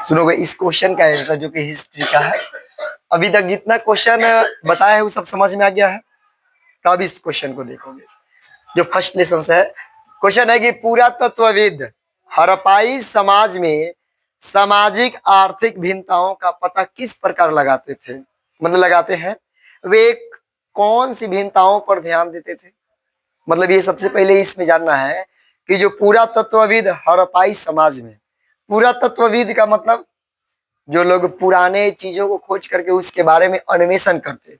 सुनोगे इस क्वेश्चन का आंसर जो कि हिस्ट्री का है। अभी तक जितना क्वेश्चन बताया है वो सब समझ में आ गया है। तब इस क्वेश्चन को देखोगे जो फर्स्ट लेसन से है। क्वेश्चन है कि पुरातत्वविद हड़प्पाई समाज में सामाजिक आर्थिक भिन्नताओं का पता किस प्रकार लगाते थे, मतलब लगाते हैं। वे कौन सी भिन्नताओं पर ध्यान देते थे। मतलब ये सबसे पहले इसमें जानना है कि जो पुरातत्वविद हड़प्पाई समाज में, पुरातत्वविद का मतलब जो लोग पुराने चीजों को खोज करके उसके बारे में अन्वेषण करते,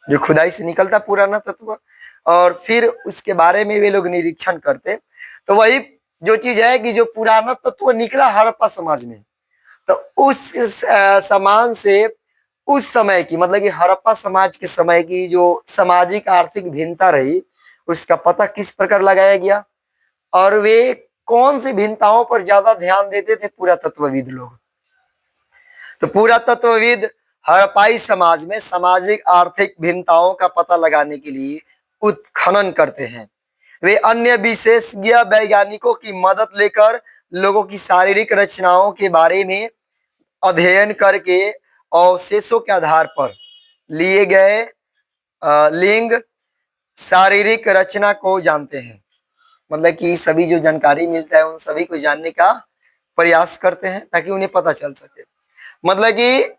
जो खुदाई से निकलता पुराना तत्व और फिर उसके बारे में वे लोग निरीक्षण करते। तो वही जो चीज है कि जो पुराना तत्व निकला हड़प्पा समाज में, तो उस समान से उस समय की, मतलब कि हड़प्पा समाज के समय की जो सामाजिक आर्थिक भिन्नता रही उसका पता किस प्रकार लगाया गया और वे कौन सी भिन्नताओं पर ज्यादा ध्यान देते थे पुरातत्वविद लोग। तो पुरातत्वविद हड़प्पाई समाज में सामाजिक आर्थिक भिन्नताओं का पता लगाने के लिए उत्खनन करते हैं। वे अन्य विशेषज्ञ वैज्ञानिकों की मदद लेकर लोगों की शारीरिक रचनाओं के बारे में अध्ययन करके अवशेषों के आधार पर लिए गए लिंग शारीरिक रचना को जानते हैं। मतलब कि सभी जो जानकारी मिलता है उन सभी को जानने का प्रयास करते हैं ताकि उन्हें पता चल सके। मतलब कि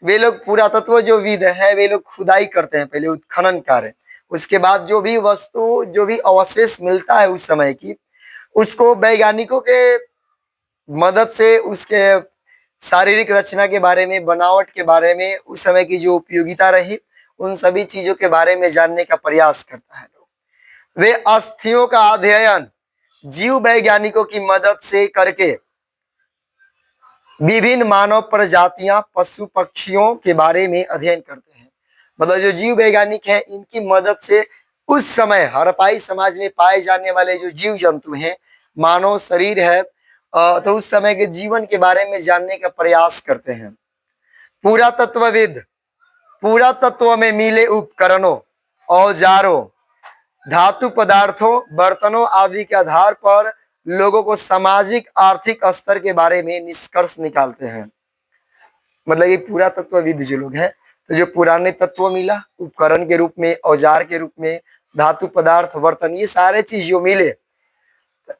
वे लोग पुरातत्व जो विद है वे लोग खुदाई करते हैं, पहले उत्खनन कार्य, उसके बाद जो भी वस्तु जो भी अवशेष मिलता है उस समय की उसको वैज्ञानिकों के मदद से उसके शारीरिक रचना के बारे में, बनावट के बारे में, उस समय की जो उपयोगिता रही उन सभी चीजों के बारे में जानने का प्रयास करता है लोग। वे अस्थियों का अध्ययन जीव वैज्ञानिकों की मदद से करके विभिन्न मानव प्रजातियां पशु पक्षियों के बारे में अध्ययन करते हैं। मतलब जो जीव वैज्ञानिक हैं इनकी मदद से उस समय हड़प्पाई समाज में पाए जाने वाले जो जीव जंतु हैं, मानव शरीर है, तो उस समय के जीवन के बारे में जानने का प्रयास करते हैं। पुरातत्वविद पुरातत्व में मिले उपकरणों, औजारों, धातु पदार्थों, बर्तनों आदि के आधार पर लोगों को सामाजिक आर्थिक स्तर के बारे में निष्कर्ष निकालते हैं। मतलब ये पुरातत्वविद जो लोग हैं, तो जो पुराने तत्व मिला उपकरण के रूप में, औजार के रूप में, धातु पदार्थ, बर्तन, ये सारे चीज जो मिले,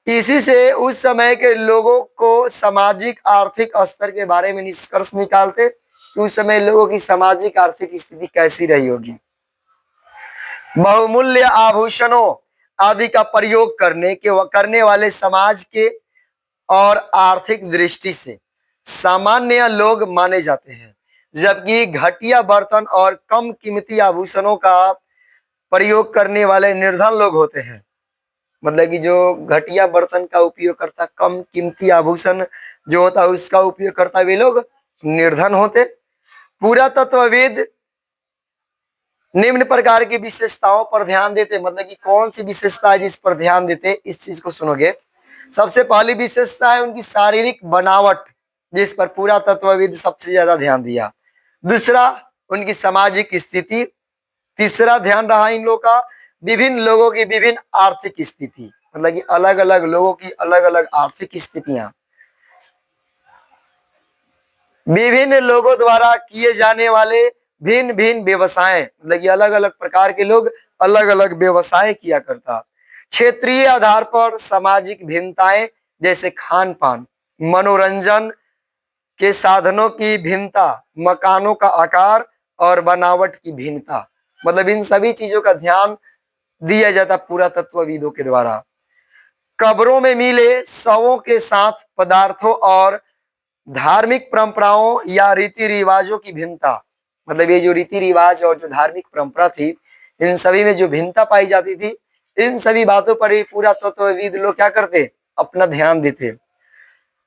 इसी से उस समय के लोगों को सामाजिक आर्थिक स्तर के बारे में निष्कर्ष निकालते कि उस समय लोगों की सामाजिक आर्थिक स्थिति कैसी रही होगी। बहुमूल्य आभूषणों आदि का प्रयोग करने वाले समाज के और आर्थिक दृष्टि से सामान्य लोग माने जाते हैं, जबकि घटिया बर्तन और कम कीमती आभूषणों का प्रयोग करने वाले निर्धन लोग होते हैं। मतलब कि जो घटिया बर्तन का उपयोग करता, कम कीमती आभूषण जो होता है उसका उपयोग करता, वे लोग निर्धन होते। पुरातत्वविद निम्न प्रकार की विशेषताओं पर ध्यान देते, मतलब कि कौन सी विशेषता है जिस पर ध्यान देते, इस चीज को सुनोगे। सबसे पहली विशेषता है उनकी शारीरिक बनावट, जिस पर पुरातत्वविद सबसे ज्यादा ध्यान दिया। दूसरा उनकी सामाजिक स्थिति। तीसरा ध्यान रहा इन लोगों का विभिन्न लोगों की विभिन्न आर्थिक स्थिति, मतलब कि अलग अलग लोगों की अलग अलग आर्थिक स्थितियां, विभिन्न लोगों द्वारा किए जाने वाले भिन्न भिन्न व्यवसाय, मतलब कि अलग अलग प्रकार के लोग अलग अलग व्यवसाय किया करता। क्षेत्रीय आधार पर सामाजिक भिन्नताएं जैसे खान पान, मनोरंजन के साधनों की भिन्नता, मकानों का आकार और बनावट की भिन्नता, मतलब इन सभी चीजों का ध्यान दिया जाता पुरातत्वविदों के द्वारा। कब्रों में मिले शवों के साथ पदार्थों और धार्मिक परंपराओं या रीति रिवाजों की भिन्नता, मतलब ये जो रीति रिवाज और जो धार्मिक परंपरा थी इन सभी में जो भिन्नता पाई जाती थी, इन सभी बातों पर भी पुरातत्वविद लोग क्या करते, अपना ध्यान देते।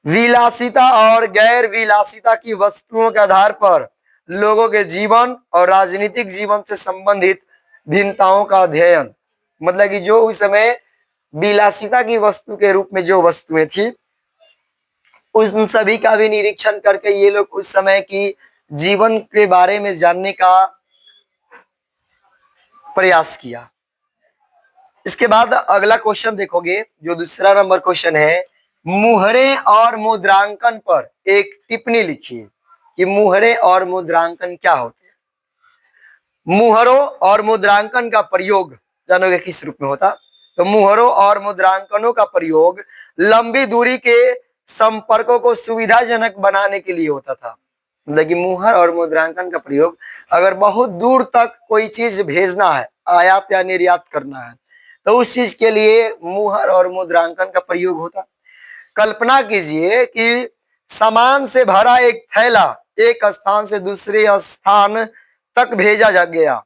विलासिता और गैर विलासिता की वस्तुओं के आधार पर लोगों के जीवन और राजनीतिक जीवन से संबंधित भिन्नताओं का अध्ययन, मतलब कि जो उस समय विलासिता की वस्तु के रूप में जो वस्तुएं थी उन सभी का भी निरीक्षण करके ये लोग उस समय की जीवन के बारे में जानने का प्रयास किया। इसके बाद अगला क्वेश्चन देखोगे जो दूसरा नंबर क्वेश्चन है मुहरे और मुद्रांकन पर एक टिप्पणी लिखिए कि मुहरे और मुद्रांकन क्या होते हैं। मुहरों और मुद्रांकन का प्रयोग जानोगे किस रूप में होता। तो मुहरों और मुद्रांकनों का प्रयोग लंबी दूरी के संपर्कों को सुविधाजनक बनाने के लिए होता था। मतलब कि मुहर और मुद्रांकन का प्रयोग अगर बहुत दूर तक कोई चीज भेजना है, आयात या निर्यात करना है, तो उस चीज के लिए मुहर और मुद्रांकन का प्रयोग होता। कल्पना कीजिए कि सामान से भरा एक थैला एक स्थान से दूसरे स्थान तक भेजा जा गया।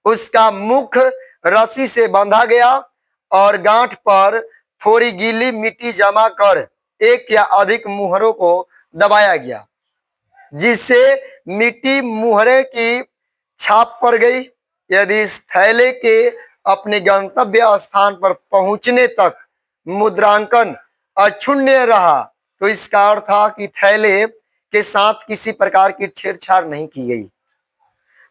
उसका मुख रस्सी से बांधा गया और गांठ पर थोड़ी गीली मिट्टी जमा कर एक या अधिक मुहरों को दबाया गया, जिससे मिट्टी मुहरे की छाप पड़ गई। यदि इस थैले के अपने गंतव्य स्थान पर पहुंचने तक मुद्रांकन अक्षुण्य रहा तो इसका अर्थ था कि थैले के साथ किसी प्रकार की छेड़छाड़ नहीं की गई।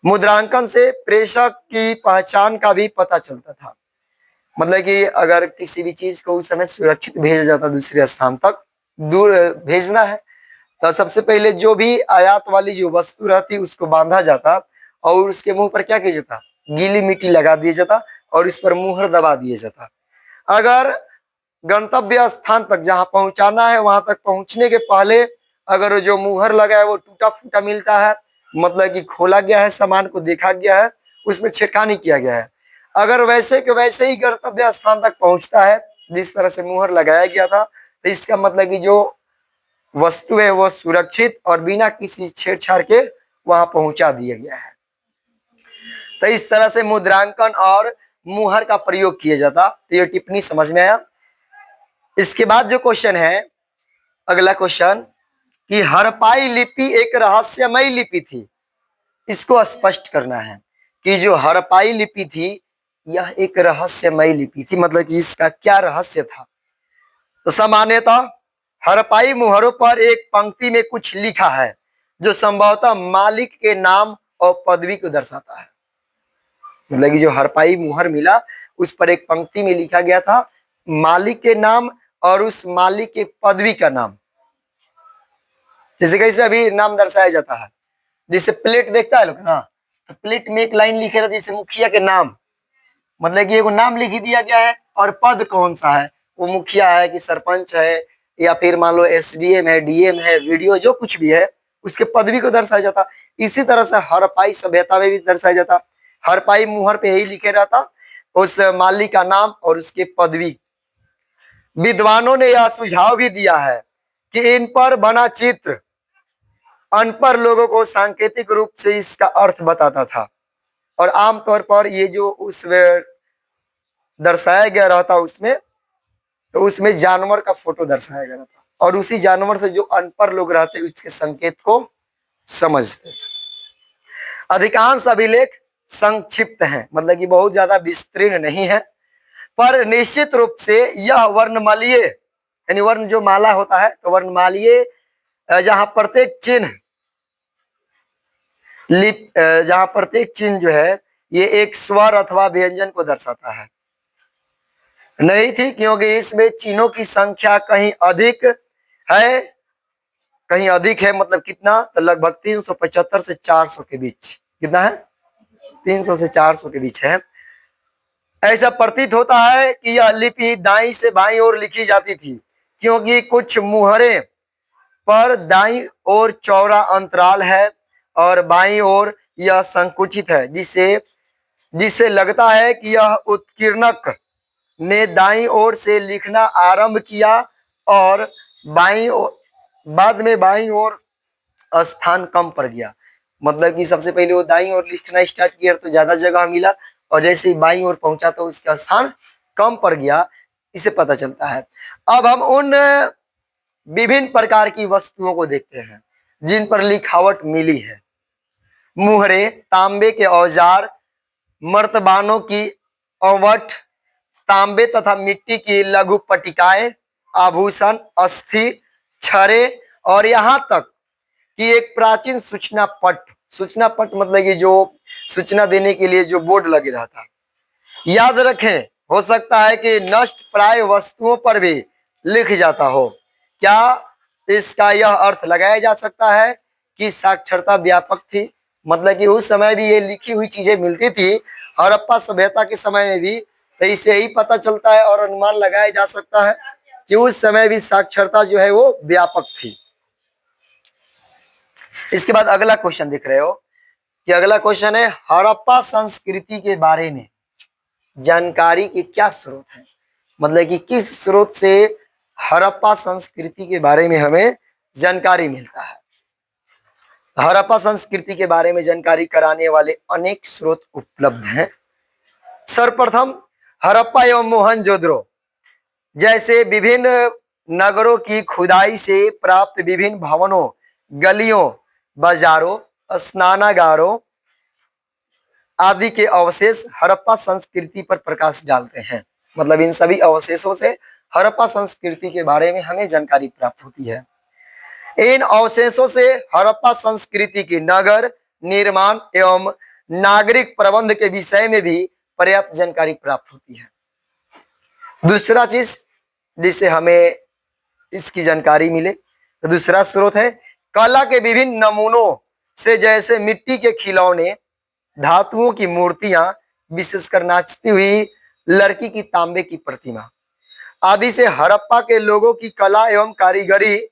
मुद्रांकन से प्रेषक की पहचान का भी पता चलता था। मतलब कि अगर किसी भी चीज को उस समय सुरक्षित भेजा जाता, दूसरे स्थान तक दूर भेजना है, तो सबसे पहले जो भी आयात वाली जो वस्तु रहती उसको बांधा जाता और उसके मुंह पर क्या किया जाता, गीली मिट्टी लगा दिया जाता और इस पर मुहर दबा दिया जाता। अगर गंतव्य स्थान तक जहां पहुंचाना है वहां तक पहुंचने के पहले अगर जो मुहर लगा है वो टूटा फूटा मिलता है, मतलब कि खोला गया है, सामान को देखा गया है, उसमें छेड़खानी किया गया है, अगर वैसे के वैसे ही गंतव्य स्थान तक पहुंचता है जिस तरह से मुहर लगाया गया था, तो इसका मतलब कि जो वस्तु है वो सुरक्षित और बिना किसी छेड़छाड़ के वहां पहुंचा दिया गया है। तो इस तरह से मुद्रांकन और मुहर का प्रयोग किया जाता। तो ये टिप्पणी समझ में आया। इसके बाद जो क्वेश्चन है, अगला क्वेश्चन, कि हड़प्पाई लिपि एक रहस्यमय लिपि थी। इसको स्पष्ट करना है कि जो हड़प्पाई लिपि थी यह एक रहस्यमय लिपि थी, मतलब कि इसका क्या रहस्य था। तो सामान्यतः हड़प्पाई मुहरों पर एक पंक्ति में कुछ लिखा है जो संभवतः मालिक के नाम और पदवी को दर्शाता है। मतलब कि जो हड़प्पाई मुहर मिला उस पर एक पंक्ति में लिखा गया था मालिक के नाम और उस मालिक के पदवी का नाम। जैसे कैसे अभी नाम दर्शाया जाता है, जैसे प्लेट देखता है लोग ना, तो प्लेट में एक लाइन लिखे रहती है जैसे मुखिया के नाम, मतलब कि एगो नाम लिख दिया गया है और पद कौन सा है, वो मुखिया है कि सरपंच है या फिर मान लो एसडीएम है, डीएम है, वीडियो जो कुछ भी है उसके पदवी को दर्शाया जाता। इसी तरह से हड़प्पाई सभ्यता में भी दर्शाया जाता। हड़प्पाई मुहर पे यही लिखे रहता उस मालिक का नाम और उसके पदवी। विद्वानों ने यह सुझाव भी दिया है कि इन पर बना चित्र अनपढ़ लोगों को सांकेतिक रूप से इसका अर्थ बताता था और आमतौर पर ये जो उस दर्शाया गया रहता उसमें, तो उसमें जानवर का फोटो दर्शाया गया था और उसी जानवर से जो अनपढ़ लोग रहते उसके संकेत को समझते। अधिकांश अभिलेख संक्षिप्त हैं, मतलब कि बहुत ज्यादा विस्तृत नहीं है, पर निश्चित रूप से यह वर्णमालीय यानी वर्ण जो माला होता है तो वर्णमालीय जहां प्रत्येक चिन्ह जहां प्रत्येक चिन्ह जो है ये एक स्वर अथवा व्यंजन को दर्शाता है नहीं थी, क्योंकि इसमें चिन्हों की संख्या कहीं अधिक है, मतलब कितना, तो लगभग 375 से 400 के बीच। कितना है? 300 से 400 के बीच है। ऐसा प्रतीत होता है कि यह लिपि दाईं से बाईं ओर लिखी जाती थी, क्योंकि कुछ मुहरे पर दाईं ओर चौड़ा अंतराल है और बाईं ओर यह संकुचित है, जिससे लगता है कि यह उत्कीर्णक ने दाईं ओर से लिखना आरंभ किया और बाद में बाईं ओर स्थान कम पड़ गया। मतलब कि सबसे पहले वो दाईं ओर लिखना स्टार्ट किया तो ज्यादा जगह मिला और जैसे ही बाईं ओर पहुंचा तो उसका स्थान कम पड़ गया, इसे पता चलता है। अब हम उन विभिन्न प्रकार की वस्तुओं को देखते हैं जिन पर लिखावट मिली है। मुहरे, तांबे के औजार, मर्तबानों की औवट, तांबे तथा मिट्टी की लघु पट्टिकाएं, आभूषण, अस्थि, छरे और यहाँ तक कि एक प्राचीन सूचना पट मतलब कि जो सूचना देने के लिए जो बोर्ड लगे रहता। याद रखें, हो सकता है कि नष्ट प्राय वस्तुओं पर भी लिख जाता हो। क्या इसका यह अर्थ लगाया जा सकता है कि साक्षरता व्यापक थी? मतलब कि उस समय भी ये लिखी हुई चीजें मिलती थी, हड़प्पा सभ्यता के समय में भी। तो इससे ही पता चलता है और अनुमान लगाया जा सकता है कि उस समय भी साक्षरता जो है वो व्यापक थी। इसके बाद अगला क्वेश्चन देख रहे हो कि अगला क्वेश्चन है हड़प्पा संस्कृति के बारे में जानकारी के क्या स्रोत है? मतलब कि किस स्रोत से हड़प्पा संस्कृति के बारे में हमें जानकारी मिलता है? हड़प्पा संस्कृति के बारे में जानकारी कराने वाले अनेक स्रोत उपलब्ध हैं। सर्वप्रथम हड़प्पा एवं मोहनजोदड़ो जैसे विभिन्न नगरों की खुदाई से प्राप्त विभिन्न भवनों, गलियों, बाजारों, स्नानागारों आदि के अवशेष हड़प्पा संस्कृति पर प्रकाश डालते हैं। मतलब इन सभी अवशेषों से हड़प्पा संस्कृति के बारे में हमें जानकारी प्राप्त होती है। इन अवशेषों से हड़प्पा संस्कृति की नगर निर्माण एवं नागरिक प्रबंध के विषय में भी पर्याप्त जानकारी प्राप्त होती है। दूसरा चीज जिससे हमें इसकी जानकारी मिले तो दूसरा स्रोत है कला के विभिन्न नमूनों से, जैसे मिट्टी के खिलौने, धातुओं की मूर्तियां, विशेषकर नाचती हुई लड़की की तांबे की प्रतिमा आदि से हड़प्पा के लोगों की कला एवं कारीगरी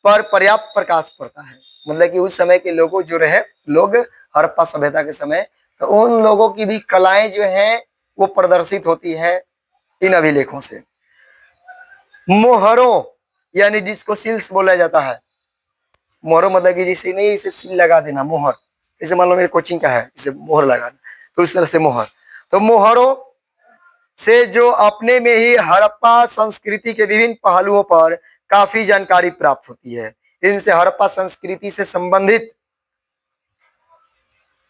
पर पर्याप्त प्रकाश पड़ता है। मतलब कि उस समय के लोगों जो रहे लोग हड़प्पा सभ्यता के समय, तो उन लोगों की भी कलाएं जो हैं वो प्रदर्शित होती है इन अभिलेखों से। मोहरों यानी जिसको सील्स बोला जाता है, मोहरों मतलब कि जैसे नहीं इसे सील लगा देना, मोहर, जैसे मान लो मेरे कोचिंग का है इसे मोहर लगाना, तो इस तरह से मोहर। तो मोहरों से जो अपने में ही हड़प्पा संस्कृति के विभिन्न पहलुओं पर काफी जानकारी प्राप्त होती है। इनसे हड़प्पा संस्कृति से संबंधित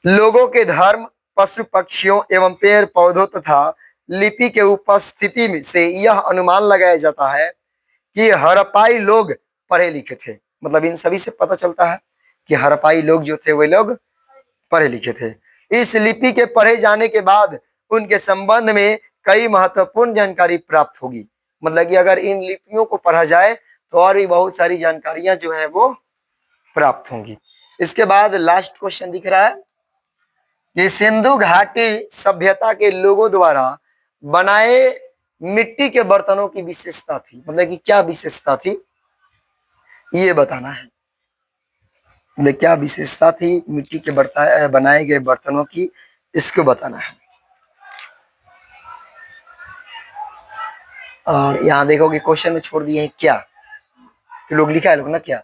लोगों के धर्म, पशु पक्षियों एवं पेड़ पौधों तथा लिपि के उपस्थिति में से यह अनुमान लगाया जाता है कि हड़प्पाई लोग पढ़े लिखे थे। मतलब इन सभी से पता चलता है कि हड़प्पाई लोग जो थे वे लोग पढ़े लिखे थे। इस लिपि के पढ़े जाने के बाद उनके संबंध में कई महत्वपूर्ण जानकारी प्राप्त होगी। मतलब कि अगर इन लिपियों को पढ़ा जाए तो और भी बहुत सारी जानकारियां जो है वो प्राप्त होंगी। इसके बाद लास्ट क्वेश्चन दिख रहा है कि सिंधु घाटी सभ्यता के लोगों द्वारा बनाए मिट्टी के बर्तनों की विशेषता थी। मतलब कि क्या विशेषता थी ये बताना है। मतलब क्या विशेषता थी मिट्टी के बनाए गए बर्तनों की, इसको बताना है। और यहाँ देखोगे क्वेश्चन में छोड़ दिए हैं क्या, तो लोग लिखा है लोग ना क्या,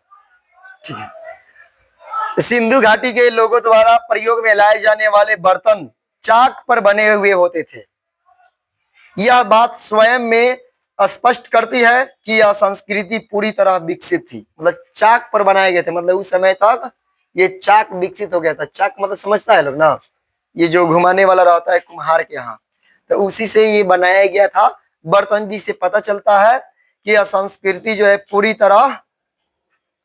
ठीक है। सिंधु घाटी के लोगों द्वारा प्रयोग में लाए जाने वाले बर्तन चाक पर बने हुए होते थे। यह बात स्वयं में स्पष्ट करती है कि यह संस्कृति पूरी तरह विकसित थी। मतलब चाक पर बनाए गए थे, मतलब उस समय तक ये चाक विकसित हो गया था। चाक मतलब समझता है लोग ना, ये जो घुमाने वाला रहता है कुम्हार के यहाँ, तो उसी से ये बनाया गया था बर्तन, जिससे पता चलता है कि यह संस्कृति जो है पूरी तरह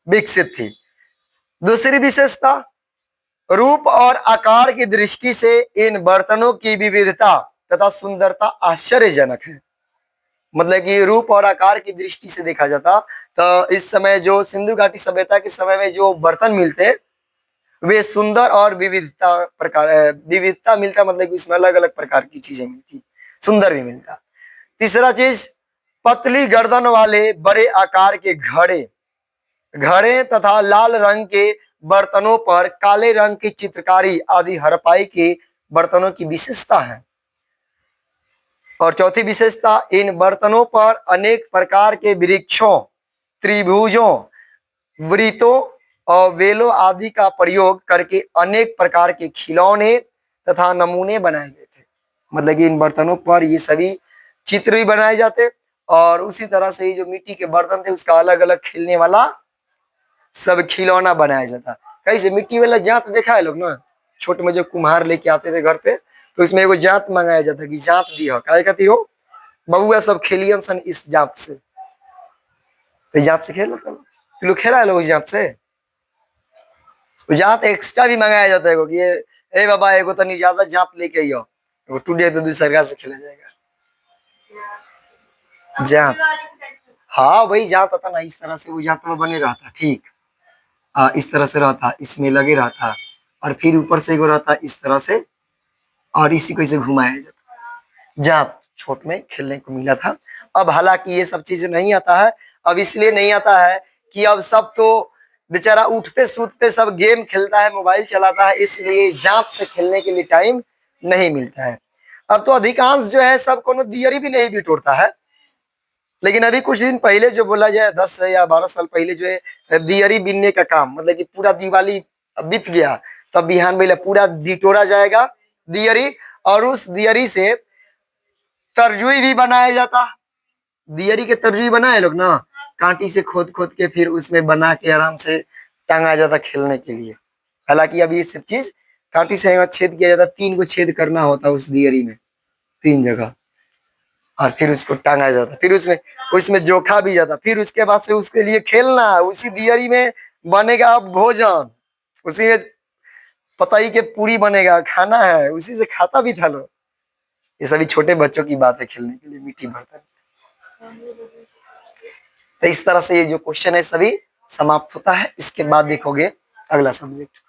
विकसित थी। दूसरी विशेषता, रूप और आकार की दृष्टि से इन बर्तनों की विविधता तथा सुंदरता आश्चर्यजनक है। मतलब कि रूप और आकार की दृष्टि से देखा जाता तो इस समय जो सिंधु घाटी सभ्यता के समय में जो बर्तन मिलते वे सुंदर और विविधता मिलता। मतलब कि इसमें अलग अलग प्रकार की चीजें मिलती, सुंदर भी मिलता। तीसरा चीज, पतली गर्दन वाले बड़े आकार के घड़े घड़े तथा लाल रंग के बर्तनों पर काले रंग की चित्रकारी आदि हड़प्पाई के बर्तनों की विशेषता है। और चौथी विशेषता, इन बर्तनों पर अनेक प्रकार के वृक्षों, त्रिभुजों, वृत्तों और वेलों आदि का प्रयोग करके अनेक प्रकार के खिलौने तथा नमूने बनाए गए थे। मतलब कि इन बर्तनों पर ये सभी चित्र भी बनाए जाते और उसी तरह से ही जो मिट्टी के बर्तन थे उसका अलग अलग खेलने वाला सब खिलौना बनाया जाता। कहीं से मिट्टी वाला जात देखा है लोग ना, छोटे में जो कुम्हार लेके आते थे घर पे, तो इसमें एगो जात मंगाया जाता कि जात दी हो, काय कहती हो बबुआ सब खेलियन सन इस जात से। तो जात से खेल तू लोग खेला है लोग इस जात से। जात एक्स्ट्रा भी मंगाया जाता है कि ये ए बाबा एगो तनी ज्यादा जात लेके आइयो, एगो टूटे तो दूसरा से खेला जाएगा जात। हाँ वही जाता था ना, इस तरह से वो जाता हुआ बने रहा था, ठीक। इस तरह से रहा था, इसमें लगे रहा था, और फिर ऊपर से एगो रहा था इस तरह से, और इसी को इसे घुमाया जाता, जहाँ छोट में खेलने को मिला था। अब हालांकि ये सब चीज नहीं आता है, अब इसलिए नहीं आता है कि अब सब तो बेचारा उठते सूतते सब गेम खेलता है, मोबाइल चलाता है, इसलिए जांच से खेलने के लिए टाइम नहीं मिलता है। अब तो अधिकांश जो है सब कोनो दियरी भी नहीं बिटोरता है। लेकिन अभी कुछ दिन पहले जो बोला जाए, 10 या 12 साल पहले जो है दियरी बीनने का काम, मतलब कि पूरा दिवाली बीत गया, तब बिहान बेला पूरा बिटोरा जाएगा दियरी, और उस दियरी से तरजुई भी बनाया जाता। दियरी के तरजुई बनाए लोग ना, कांटी से खोद खोद के फिर उसमें बना के आराम से टांगा जाता खेलने के लिए। हालांकि अभी ये सब चीज कांटी से यहाँ छेद किया जाता, 3 को छेद करना होता उस दियरी में, 3 जगह, और फिर उसको टांगा जाता, फिर उसमें उसमें जोखा भी जाता, फिर उसके बाद से उसके लिए खेलना, उसी दियरी में बनेगा भोजन, उसी में पताई के पूरी बनेगा, खाना है, उसी से खाता भी था लोग। ये सभी छोटे बच्चों की बात है, खेलने के लिए मिट्टी बर्तन। तो इस तरह से ये जो क्वेश्चन है सभी समाप्त होता है। इसके बाद देखोगे अगला सब्जेक्ट।